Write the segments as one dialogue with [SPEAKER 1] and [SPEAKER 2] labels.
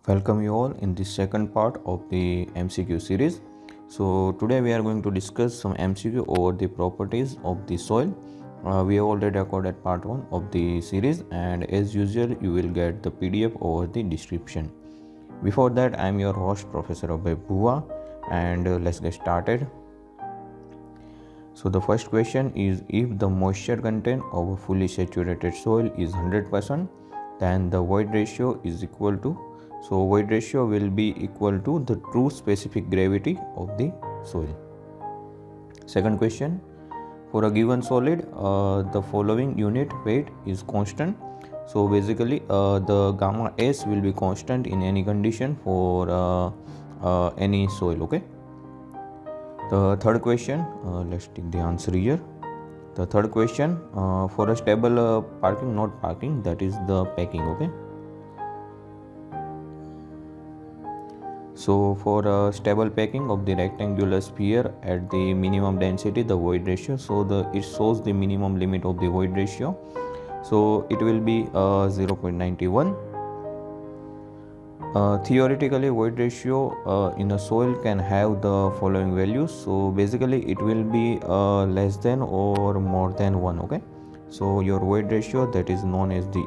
[SPEAKER 1] Welcome you all in the second part of the MCQ series. So today we are going to discuss some MCQ over the properties of the soil. We have already recorded part 1 of the series, and as usual you will get the PDF over the description. Before that, I am your host Professor Abhay Bhuva, and let's get started. So the first question is, if the moisture content of a fully saturated soil is 100%, then the void ratio is equal to, so void ratio will be equal to the true specific gravity of the soil. Second question, for a given solid, the following unit weight is constant. So basically the gamma S will be constant in any condition for any soil. Okay. The third question, let's take the answer here. The third question, for a stable parking, not parking, that is the packing. Okay. So for a stable packing of the rectangular sphere at the minimum density, the void ratio, so it shows the minimum limit of the void ratio, so it will be 0.91. Theoretically, void ratio in a soil can have the following values. So basically it will be less than or more than 1. Okay, so your void ratio, that is known as the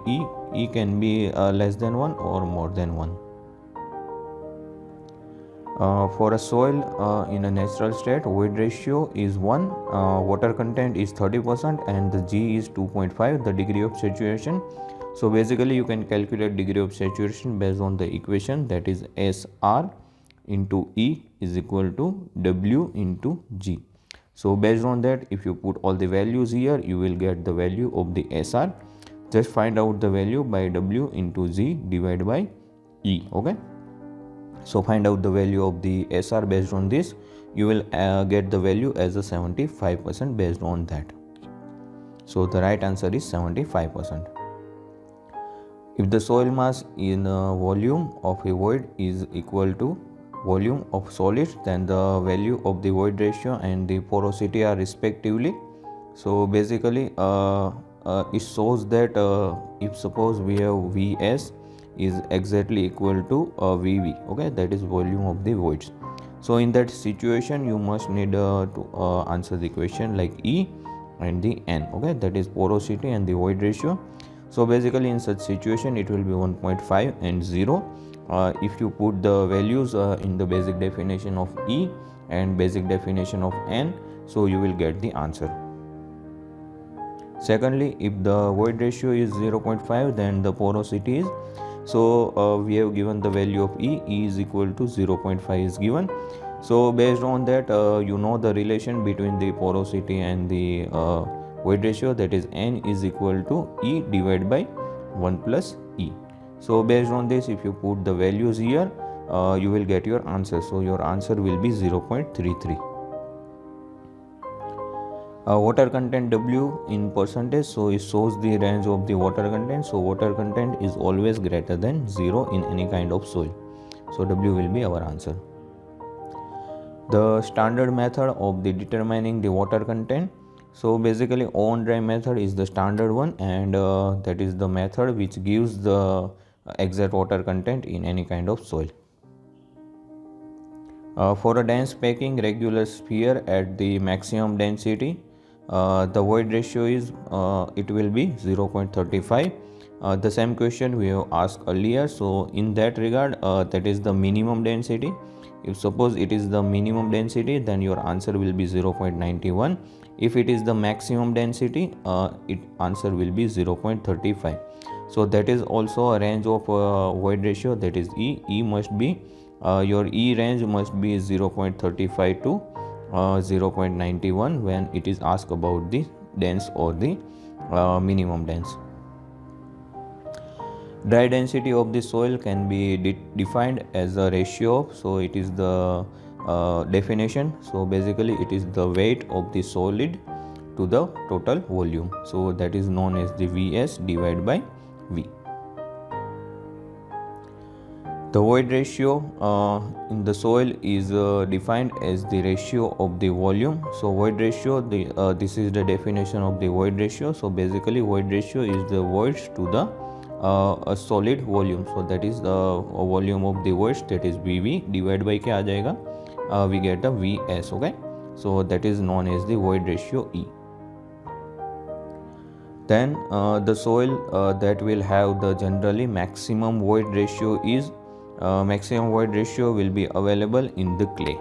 [SPEAKER 1] E can be less than 1 or more than 1. For a soil in a natural state, void ratio is 1, water content is 30%, and the G is 2.5, the degree of saturation. So basically you can calculate degree of saturation based on the equation, that is SR into E is equal to W into G. So based on that, if you put all the values here, you will get the value of the SR. Just find out the value by W into G divided by E. Okay. So find out the value of the SR based on this. You will get the value as a 75% based on that. So the right answer is 75%. If the soil mass in volume of a void is equal to volume of solids, then the value of the void ratio and the porosity are respectively. So basically it shows that if suppose we have Vs is exactly equal to Vv, okay, that is volume of the voids. So in that situation you must need to answer the question like E and the N, okay, that is porosity and the void ratio. So basically in such situation it will be 1.5 and 0. If you put the values in the basic definition of E and basic definition of N, so you will get the answer. Secondly, if the void ratio is 0.5, then the porosity is, so we have given the value of E is equal to 0.5 is given. So based on that you know the relation between the porosity and the void ratio, that is N is equal to E divided by 1 plus E. So based on this, if you put the values here, you will get your answer. So your answer will be 0.33. Water content W in percentage, so it shows the range of the water content. So water content is always greater than 0 in any kind of soil. So W will be our answer. The standard method of the determining the water content. So basically own dry method is the standard one, and that is the method which gives the exact water content in any kind of soil. For a dense packing regular sphere at the maximum density, the void ratio is it will be 0.35. The same question we have asked earlier. So in that regard, that is the minimum density. If suppose it is the minimum density, then your answer will be 0.91. If it is the maximum density, answer will be 0.35. So that is also a range of void ratio, that is E must be your E range must be 0.35 to 0.91 when it is asked about the dense or the minimum dense. Dry density of the soil can be defined as a ratio, so it is the definition. So basically it is the weight of the solid to the total volume, so that is known as the Vs divided by V. The void ratio in the soil is defined as the ratio of the volume. So void ratio, this is the definition of the void ratio. So basically void ratio is the voids to the a solid volume. So that is the volume of the waste, that is VV divided by क्या आ जाएगा, we get a VS. Okay, so that is known as the void ratio E. Then the soil that will have the generally maximum void ratio is maximum void ratio will be available in the clay.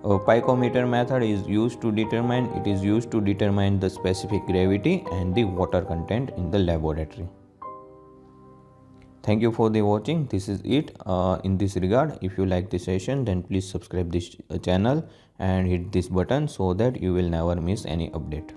[SPEAKER 1] A picometer method is used to determine the specific gravity and the water content in the laboratory. Thank you for the watching. This is it in this regard. If you like this session, then please subscribe this channel and hit this button so that you will never miss any update.